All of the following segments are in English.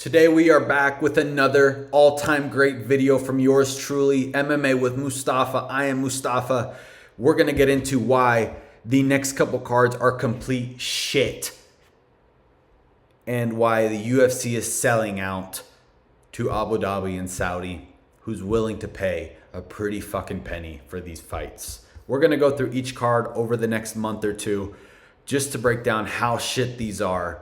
Today we are back with another all-time great video from yours truly, MMA with Mustafa. I am Mustafa. We're going to get into why the next couple cards are complete shit and why the UFC is selling out to Abu Dhabi and Saudi, who's willing to pay a pretty fucking penny for these fights. We're going to go through each card over the next month or two just to break down how shit these are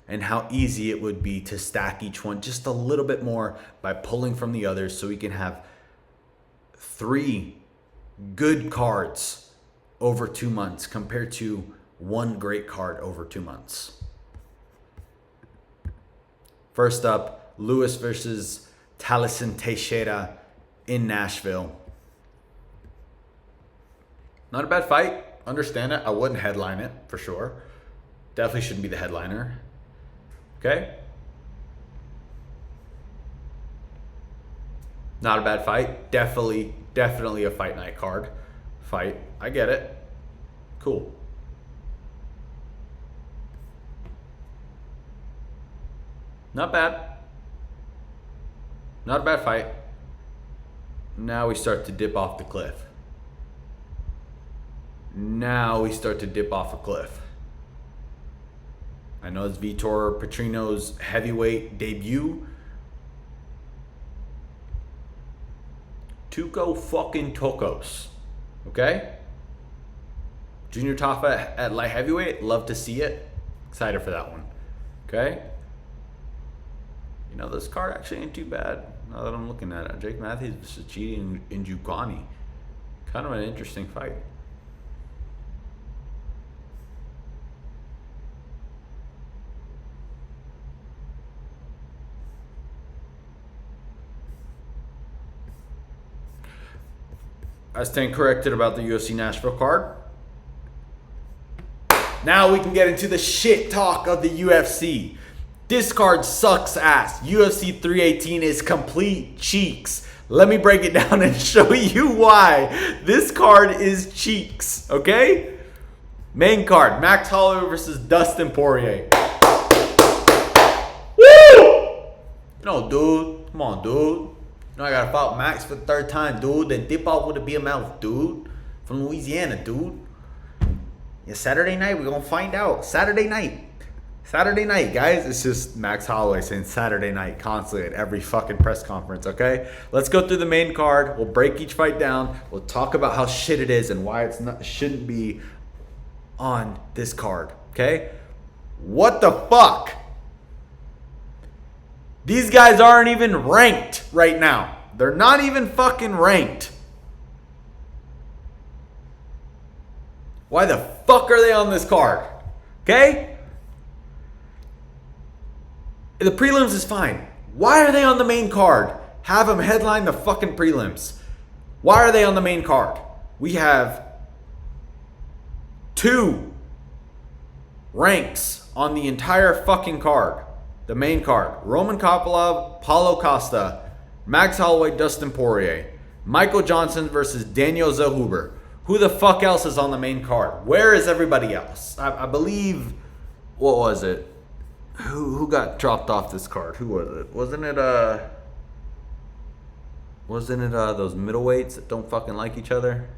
and how easy it would be to stack each one just a little bit more by pulling from the others, so we can have 3 good cards over 2 months compared to 1 great card over 2 months. First up, Lewis versus Talison Teixeira in Nashville. Not a bad fight. Understand it. I wouldn't headline it for sure. Definitely shouldn't be the headliner. Okay? Not a bad fight. Definitely a fight night card. Fight. I get it. Cool. Not bad. Not a bad fight. Now we start to dip off the cliff. Now we start to dip off a cliff. I know it's Vitor Petrino's heavyweight debut. Tuco fucking Tocos. Okay? Junior Tafa at light heavyweight. Love to see it. Excited for that one. Okay? You know, this card actually ain't too bad now that I'm looking at it. Jake Matthews versus Chidi Njoku. Kind of an interesting fight. I stand corrected about the UFC Nashville card. Now we can get into the shit talk of the UFC. This card sucks ass. UFC 318 is complete cheeks. Let me break it down and show you why this card is cheeks, okay? Main card, Max Holloway versus Dustin Poirier. Woo! No, dude. Come on, dude. You know, I gotta fight Max for the 3rd time, dude. Then dip out with a BML, dude. From Louisiana, dude. Yeah, Saturday night, we're gonna find out. Saturday night, guys. It's just Max Holloway saying Saturday night constantly at every fucking press conference, okay? Let's go through the main card. We'll break each fight down. We'll talk about how shit it is and why shouldn't be on this card, okay? What the fuck? These guys aren't even ranked right now. They're not even fucking ranked. Why the fuck are they on this card? Okay? The prelims is fine. Why are they on the main card? Have them headline the fucking prelims. Why are they on the main card? We have 2 ranks on the entire fucking card. The main card, Roman Kopylov, Paulo Costa, Max Holloway, Dustin Poirier, Michael Johnson versus Daniel Zellhuber. Who the fuck else is on the main card? Where is everybody else? I believe, what was it? Who got dropped off this card? Who was it? Wasn't it those middleweights that don't fucking like each other?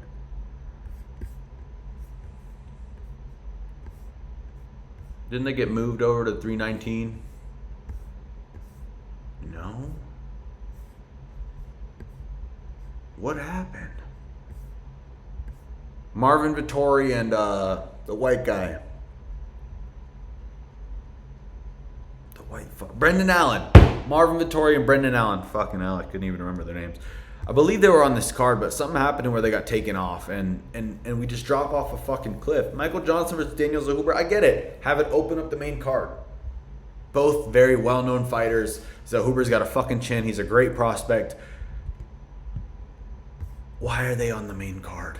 Didn't they get moved over to 319? No. What happened? Marvin Vettori and the white guy. Brendan Allen. Marvin Vettori and Brendan Allen. Fucking hell, I couldn't even remember their names. I believe they were on this card, but something happened where they got taken off, and we just drop off a fucking cliff. Michael Johnson versus Daniel Zellhuber. I get it. Have it open up the main card. Both very well-known fighters. Zellhuber's got a fucking chin. He's a great prospect. Why are they on the main card?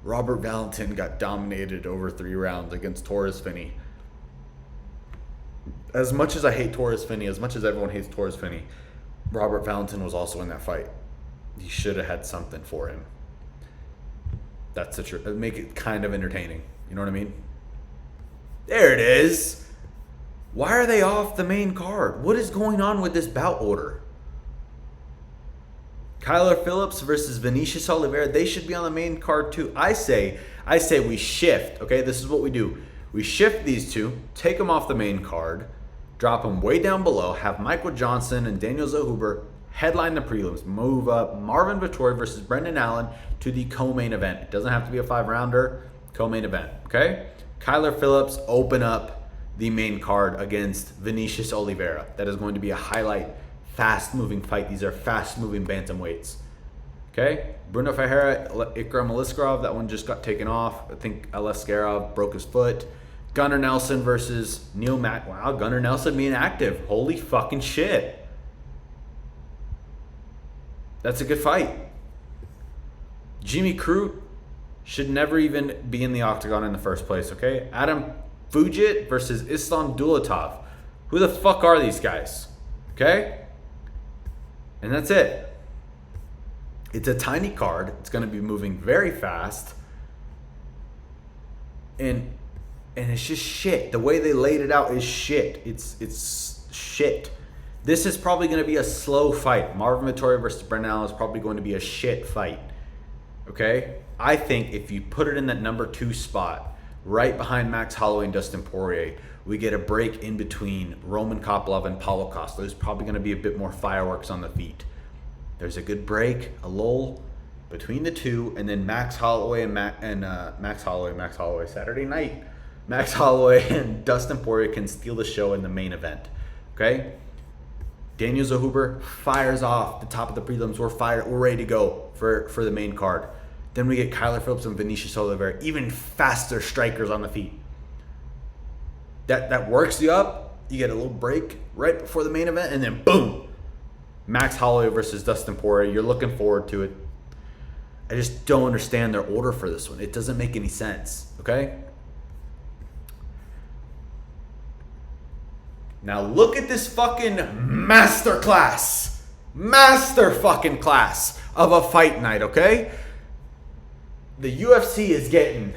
Robert Valentin got dominated over 3 rounds against Torres Finney. As much as I hate Torres Finney, as much as everyone hates Torres Finney, Robert Valentin was also in that fight. He should have had something for him. That's the truth. Make it kind of entertaining. You know what I mean? There it is. Why are they off the main card? What is going on with this bout order? Kyler Phillips versus Vinicius Oliveira, they should be on the main card too. I say we shift, okay? This is what we do. We shift these two, take them off the main card, drop them way down below, have Michael Johnson and Daniel Zahuber headline the prelims, move up Marvin Vettori versus Brendan Allen to the co-main event. It doesn't have to be a 5-rounder, co-main event, okay? Kyler Phillips open up the main card against Vinicius Oliveira. That is going to be a highlight, fast-moving fight. These are fast-moving bantamweights, okay? Bruno Ferreira, Ikram Aliskerov, that one just got taken off. I think Aliskerov broke his foot. Gunnar Nelson versus Neil Mack. Wow, Gunnar Nelson being active. Holy fucking shit. That's a good fight. Jimmy Crute should never even be in the octagon in the first place, okay? Adam Fujit versus Islam Dulatov. Who the fuck are these guys? Okay? And that's it. It's a tiny card. It's going to be moving very fast. And it's just shit. The way they laid it out is shit. It's shit. This is probably going to be a slow fight. Marvin Vettori versus Brendan Allen is probably going to be a shit fight. Okay? I think if you put it in that number 2 spot, right behind Max Holloway and Dustin Poirier, we get a break in between Roman Kopylov and Paulo Costa. There's probably going to be a bit more fireworks on the feet. There's a good break, a lull between the two, and then Max Holloway and Max Holloway Saturday night. Max Holloway and Dustin Poirier can steal the show in the main event. Okay? Daniel Zahuber fires off the top of the prelims. We're ready to go for the main card. Then we get Kyler Phillips and Vinicius Oliveira, even faster strikers on the feet. That works you up. You get a little break right before the main event, and then boom, Max Holloway versus Dustin Poirier. You're looking forward to it. I just don't understand their order for this one. It doesn't make any sense. Okay. Now look at this fucking masterclass of a fight night, okay? The UFC is getting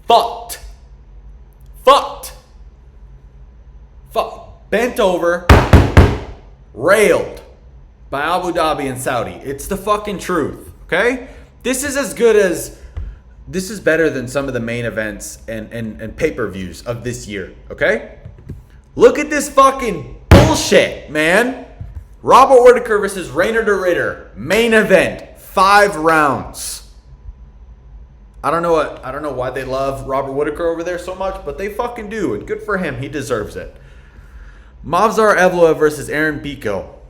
fucked. Bent over, railed by Abu Dhabi and Saudi. It's the fucking truth, okay? This is better than some of the main events and pay-per-views of this year, okay? Look at this fucking bullshit, man. Robert Whittaker versus Reinier de Ridder. Main event. 5 rounds. I don't know why they love Robert Whittaker over there so much, but they fucking do. And good for him. He deserves it. Movsar Evloev versus Aaron Pico.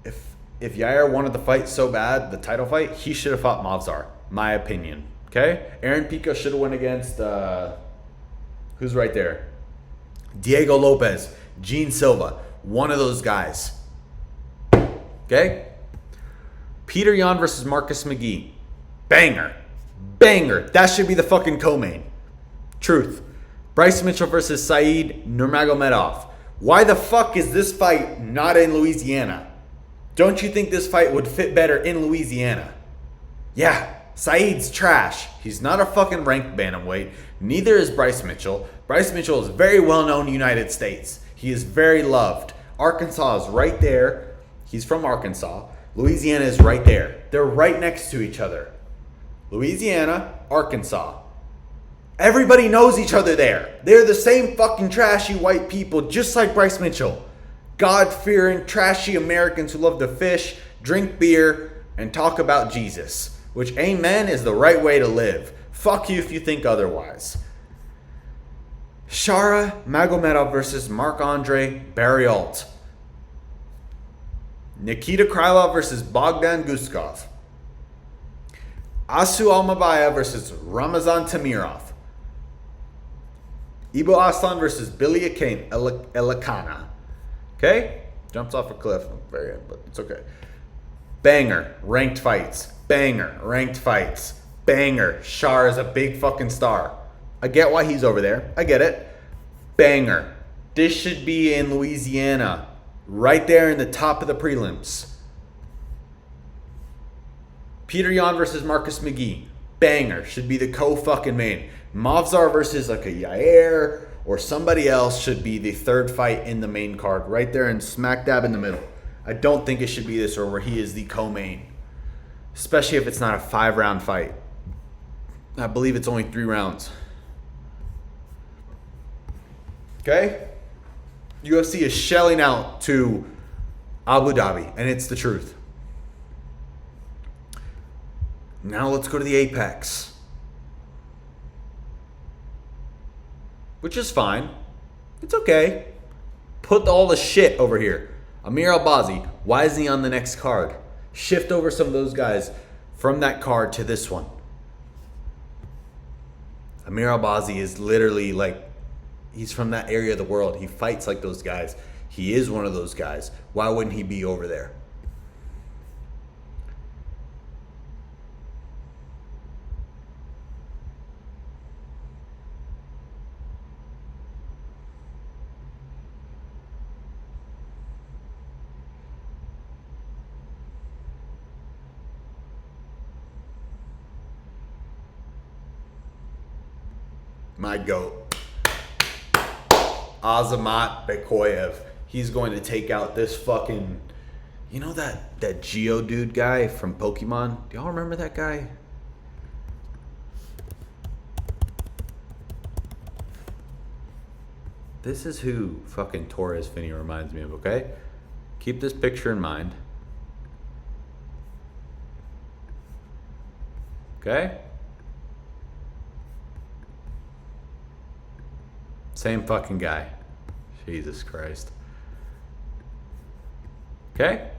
If Yair wanted the fight so bad, the title fight, he should have fought Movsar. My opinion. Okay? Aaron Pico should have went against who's right there? Diego Lopez, Gene Silva, one of those guys. Okay? Peter Yan versus Marcus McGee. Banger. That should be the fucking co-main. Truth. Bryce Mitchell versus Saeed Nurmagomedov. Why the fuck is this fight not in Louisiana? Don't you think this fight would fit better in Louisiana? Yeah. Saeed's trash. He's not a fucking ranked bantamweight. Neither is Bryce Mitchell. Bryce Mitchell is very well known in the United States. He is very loved. Arkansas is right there. He's from Arkansas. Louisiana is right there. They're right next to each other. Louisiana, Arkansas. Everybody knows each other there. They're the same fucking trashy white people, just like Bryce Mitchell. God-fearing, trashy Americans who love to fish, drink beer, and talk about Jesus. Which, amen, is the right way to live. Fuck you if you think otherwise. Shara Magomedov versus Marc-Andre Barriault. Nikita Krylov versus Bogdan Guskov. Asu Almabaya versus Ramazan Tamirov. Ibo Aslan versus Billy Elikana. Okay? Jumps off a cliff. Very end, but it's okay. Banger. Ranked fights. Banger. Ranked fights. Banger. Shar is a big fucking star. I get why he's over there. I get it. Banger. This should be in Louisiana. Right there in the top of the prelims. Peter Yan versus Marcus McGee. Banger. Should be the co-fucking main. Movsar versus like a Yair or somebody else should be the third fight in the main card, right there in smack dab in the middle. I don't think it should be this or where he is the co-main, especially if it's not a 5-round fight. I believe it's only 3 rounds. Okay? UFC is shelling out to Abu Dhabi, and it's the truth. Now let's go to the Apex, which is fine. It's okay. Put all the shit over here. Amir Albazi, why isn't he on the next card? Shift over some of those guys from that card to this one. Amir Albazi is literally like, he's from that area of the world. He fights like those guys. He is one of those guys. Why wouldn't he be over there? My GOAT, Azamat Bekoyev. He's going to take out this fucking, you know that Geodude guy from Pokemon? Do y'all remember that guy? This is who fucking Torres Finney reminds me of, okay? Keep this picture in mind. Okay? Same fucking guy. Jesus Christ. Okay?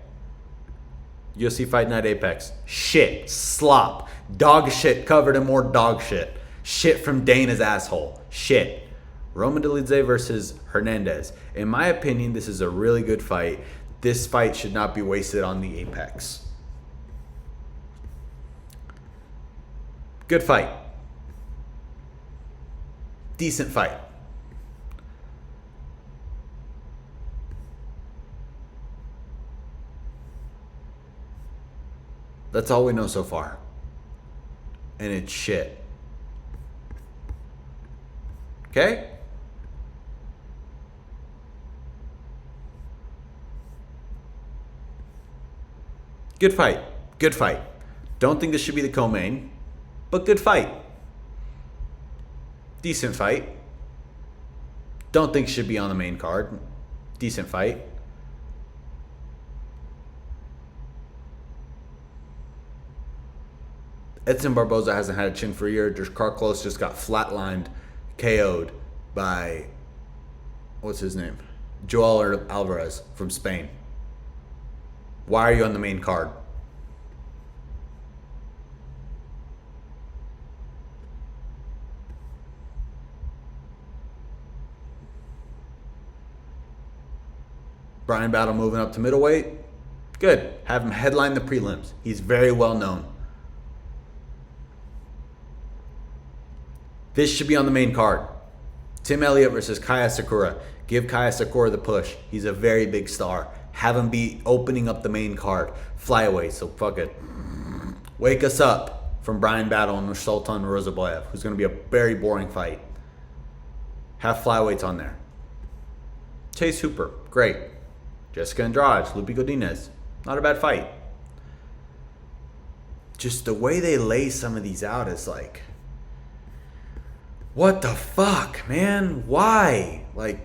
UFC Fight Night Apex. Shit. Slop. Dog shit covered in more dog shit. Shit from Dana's asshole. Shit. Roman Dolidze versus Hernandez. In my opinion, this is a really good fight. This fight should not be wasted on the Apex. Good fight. Decent fight. That's all we know so far. And it's shit. Okay? Good fight. Good fight. Don't think this should be the co-main, but good fight. Decent fight. Don't think it should be on the main card. Decent fight. Edson Barboza hasn't had a chin for a year. Carlos just got flatlined, KO'd by, what's his name? Joel Alvarez from Spain. Why are you on the main card? Brian Battle moving up to middleweight. Good. Have him headline the prelims. He's very well known. This should be on the main card. Tim Elliott versus Kaya Sakura. Give Kaya Sakura the push. He's a very big star. Have him be opening up the main card. Flyweight, so fuck it. Wake us up from Brian Battle and Sultan Rozaboyev, who's going to be a very boring fight. Have flyweights on there. Chase Hooper, great. Jessica Andrade, Lupe Godinez, not a bad fight. Just the way they lay some of these out is like, what the fuck, man? Why? Like,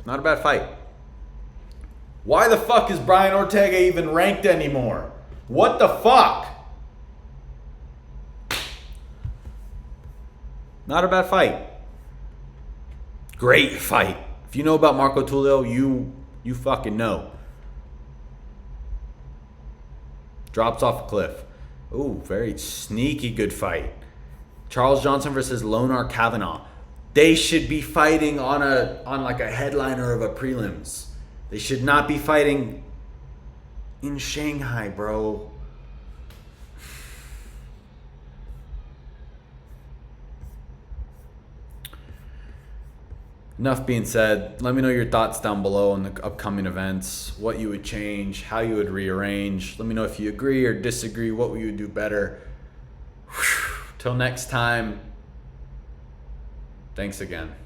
not a bad fight. Why the fuck is Brian Ortega even ranked anymore? What the fuck? Not a bad fight. Great fight. If you know about Marco Tulio, you fucking know. Drops off a cliff. Ooh, very sneaky good fight. Charles Johnson versus Lonar Kavanaugh. They should be fighting on like a headliner of a prelims. They should not be fighting in Shanghai, bro. Enough being said. Let me know your thoughts down below on the upcoming events, what you would change, how you would rearrange. Let me know if you agree or disagree, what you would do better. Whew. Till next time, thanks again.